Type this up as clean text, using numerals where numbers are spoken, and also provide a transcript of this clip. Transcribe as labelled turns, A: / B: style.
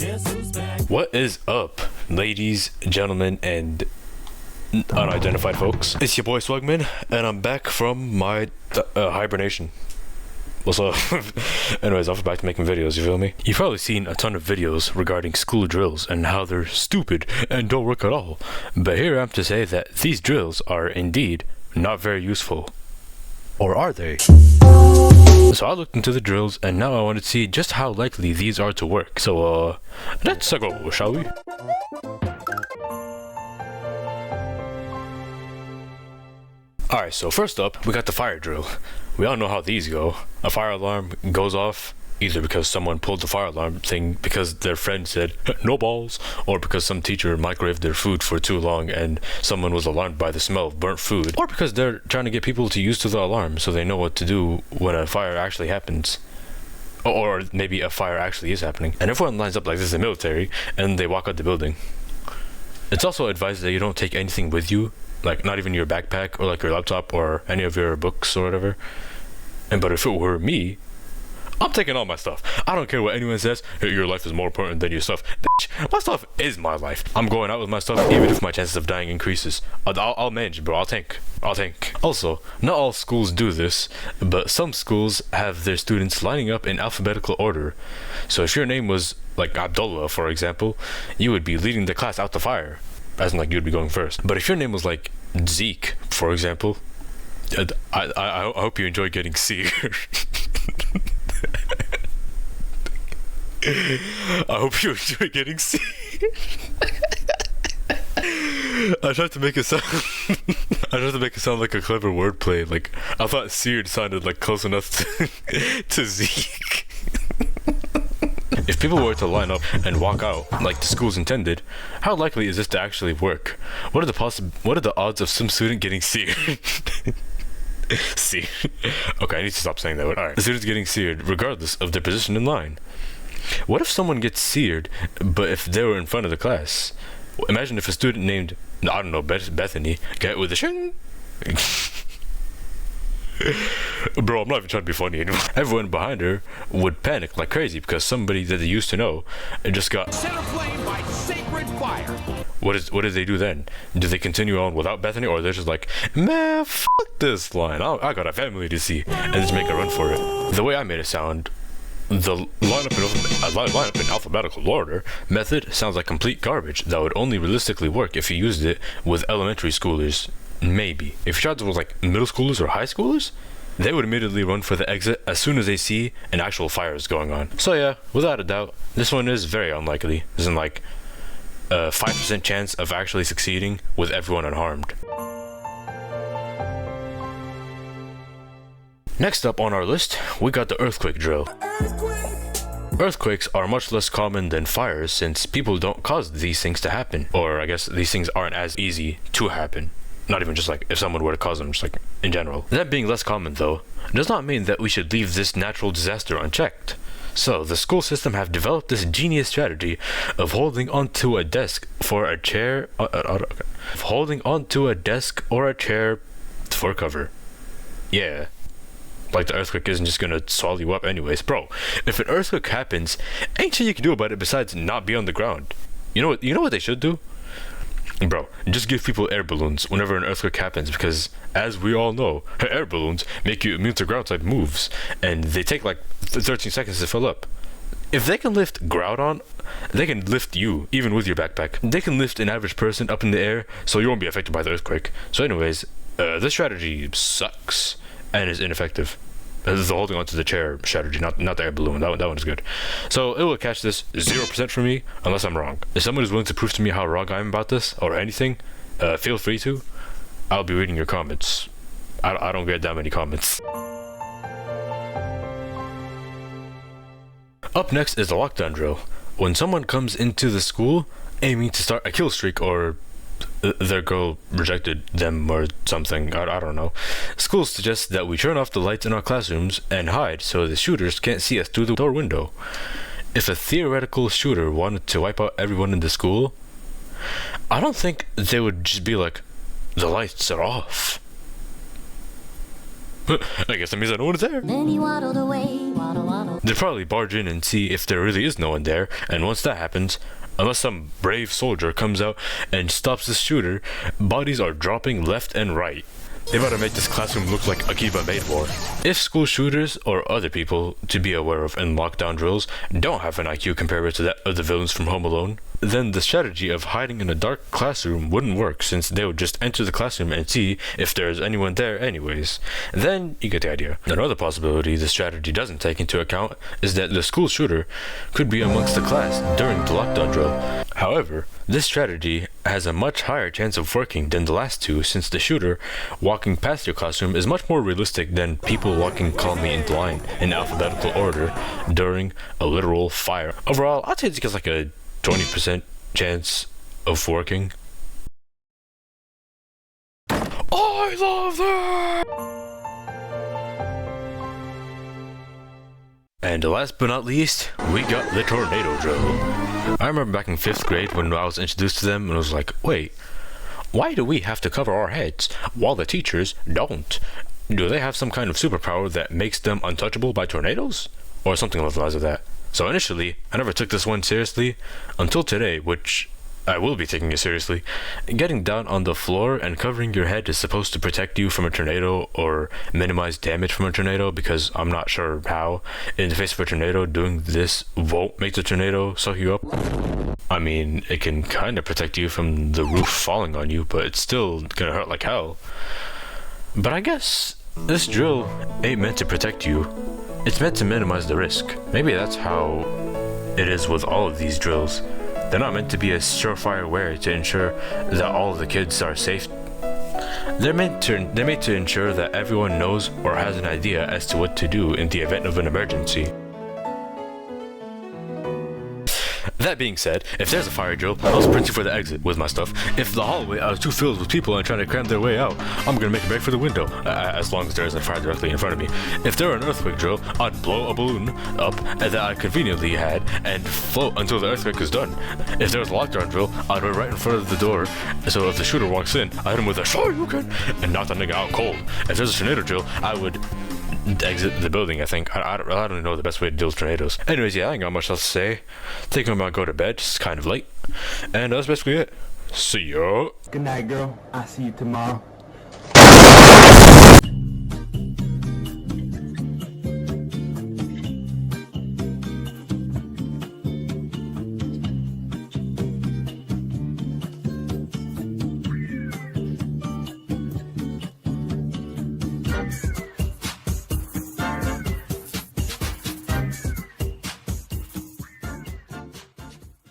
A: What is up, ladies, gentlemen, and unidentified folks? It's your boy Swugman, and I'm back from my hibernation. What's up? Anyways, I'll be back to making videos, you feel me? You've probably seen a ton of videos regarding school drills and how they're stupid and don't work at all. But here I am to say that these drills are indeed not very useful. Or are they? So I looked into the drills, and now I want to see just how likely these are to work. So, let's go, shall we? Alright, so first up, we got the fire drill. We all know how these go. A fire alarm goes off, either because someone pulled the fire alarm thing because their friend said, no balls, or because some teacher microwaved their food for too long and someone was alarmed by the smell of burnt food, or because they're trying to get people to use to the alarm so they know what to do when a fire actually happens. Or maybe a fire actually is happening. And everyone lines up like this in the military, and they walk out the building. It's also advised that you don't take anything with you, like not even your backpack or like your laptop or any of your books or whatever. But if it were me, I'm taking all my stuff. I don't care what anyone says. Hey, your life is more important than your stuff. Bitch, my stuff is my life. I'm going out with my stuff even if my chances of dying increases. I'll manage, bro. I'll tank. Also, not all schools do this, but some schools have their students lining up in alphabetical order. So if your name was like Abdullah, for example, you would be leading the class out the fire. As in, like, you'd be going first. But if your name was like Zeke, for example, I hope you enjoy getting seared. I hope you enjoy getting seared. I tried to make it sound like a clever wordplay. Like, I thought seared sounded like close enough to Zeke. If people were to line up and walk out like the school's intended, how likely is this to actually work? What are the odds of some student getting seared? Seared. Okay, I need to stop saying that word. Alright. The student's getting seared regardless of their position in line. What if someone gets seared, but if they were in front of the class? Imagine if a student named, I don't know, Bethany got hit with a shing. Bro, I'm not even trying to be funny anymore. Everyone behind her would panic like crazy because somebody that they used to know just got
B: center flame by sacred fire.
A: What did they do then? Do they continue on without Bethany, or they're just like, man, fuck this line, I got a family to see, and just make a run for it? The way I made it sound, the line up in alphabetical order method sounds like complete garbage that would only realistically work if you used it with elementary schoolers. Maybe. If you tried it with like middle schoolers or high schoolers, they would immediately run for the exit as soon as they see an actual fire is going on. So yeah, without a doubt, this one is very unlikely. As in like a 5% chance of actually succeeding with everyone unharmed. Next up on our list, we got the earthquake drill. Earthquakes are much less common than fires since people don't cause these things to happen. Or I guess these things aren't as easy to happen. Not even just like if someone were to cause them, just like in general. That being less common though, does not mean that we should leave this natural disaster unchecked. So the school system have developed this genius strategy of holding onto a desk for a chair, holding onto a desk or a chair for cover. Yeah. Like the earthquake isn't just gonna swallow you up anyways. Bro, if an earthquake happens, ain't shit you can do about it besides not be on the ground. You know what they should do? Bro, just give people air balloons whenever an earthquake happens because, as we all know, air balloons make you immune to ground type moves, and they take like 13 seconds to fill up. If they can lift Groudon, they can lift you, even with your backpack. They can lift an average person up in the air, so you won't be affected by the earthquake. So anyways, this strategy sucks and is ineffective. This is the holding onto the chair strategy, not the air balloon. That one is good. So it will catch this 0% for me, unless I'm wrong. If someone is willing to prove to me how wrong I am about this, or anything, feel free to. I'll be reading your comments. I don't get that many comments. Up next is the lockdown drill. When someone comes into the school aiming to start a kill streak or their girl rejected them or something, I don't know. School suggests that we turn off the lights in our classrooms and hide so the shooters can't see us through the door window. If a theoretical shooter wanted to wipe out everyone in the school, I don't think they would just be like, the lights are off. I guess that means that no one's there.
C: Then he waddled away, waddle, waddle.
A: They'd probably barge in and see if there really is no one there, and once that happens, unless some brave soldier comes out and stops the shooter, bodies are dropping left and right. They better make this classroom look like Akiba made war. If school shooters or other people to be aware of in lockdown drills don't have an IQ comparable to that of the villains from Home Alone, then the strategy of hiding in a dark classroom wouldn't work, since they would just enter the classroom and see if there's anyone there anyways. Then you get the idea. Another possibility the strategy doesn't take into account is that the school shooter could be amongst the class during the lockdown drill. However, this strategy has a much higher chance of working than the last two, since the shooter walking past your classroom is much more realistic than people walking calmly into line in alphabetical order during a literal fire. Overall, I'd say it gets like a 20% chance of working. I love that! And last but not least, we got the tornado drill. I remember back in 5th grade when I was introduced to them and I was like, wait, why do we have to cover our heads while the teachers don't? Do they have some kind of superpower that makes them untouchable by tornadoes? Or something along the lines of that. So initially, I never took this one seriously until today, which I will be taking it seriously. Getting down on the floor and covering your head is supposed to protect you from a tornado or minimize damage from a tornado, because I'm not sure how. In the face of a tornado, doing this won't make the tornado suck you up. I mean, it can kind of protect you from the roof falling on you, but it's still gonna hurt like hell. But I guess this drill ain't meant to protect you. It's meant to minimize the risk. Maybe that's how it is with all of these drills. They're not meant to be a surefire way to ensure that all of the kids are safe. They're made to ensure that everyone knows or has an idea as to what to do in the event of an emergency. That being said, if there's a fire drill, I'll sprint for the exit with my stuff. If the hallway is too filled with people and trying to cram their way out, I'm gonna make a break for the window, as long as there isn't fire directly in front of me. If there were an earthquake drill, I'd blow a balloon up that I conveniently had and float until the earthquake is done. If there was a lockdown drill, I'd wait right in front of the door, so if the shooter walks in, I'd hit him with a "sure you can" and knock that nigga out cold. If there's a tornado drill, I would exit the building, I think. I don't know the best way to deal with tornadoes. Anyways, yeah, I ain't got much else to say. Thinking about go to bed, it's kind of late. And that's basically it. See ya.
D: Good night, girl. I'll see you tomorrow.